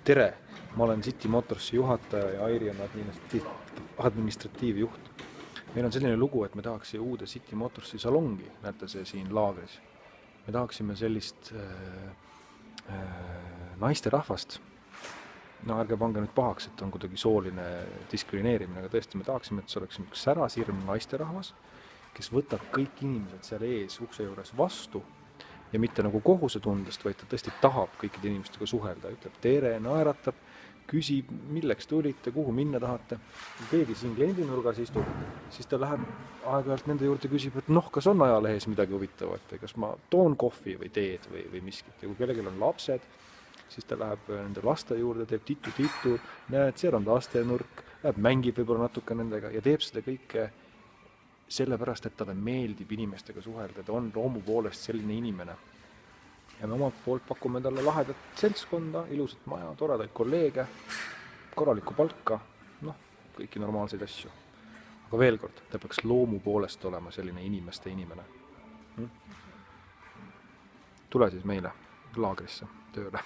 tere, ma olen City Motorsi juhataja ja Airi on administratiivjuht. Meil on selline lugu, et me tahaks uude City Motorsi salongi, näete see siin laagris. Me tahaksime sellist naisterahvast. No ärge pange nüüd pahaks, et on kuidagi sooline diskrimineerimine, aga tõesti me tahaksime, et see oleks üks särasirm naisterahvas, kes võtab kõik inimesed seal ees ukse juures vastu ja mitte nagu kohusetundest, vaid ta tõesti tahab kõikide inimestega suhelda, ütleb tere, naeratab, küsib, milleks tulite, kuhu minna tahate. Kui keegi siin kliendinurgas istub, siis ta läheb aeg-ajalt nende juurde küsib, et noh, kas on ajalehes midagi huvitavat või kas ma toon kohvi või teed või miskit. Ja kui kellelgi on lapsed, siis ta läheb nende laste juurde, teeb titu-titu, näed, seal on lastenurk, läheb mängib võib-olla natuke nendega ja teeb seda kõike sellepärast, et talle meeldib inimestega suhelda, ta on loomu poolest selline inimene. Ja me omalt poolt pakume talle lahedat seltskonda, ilusat maja, toredaid kolleege, korralikku palka, noh, kõiki normaalseid asju. Aga veel kord, ta peaks loomu poolest olema selline inimeste inimene. Tule siis meile laagrisse tööle.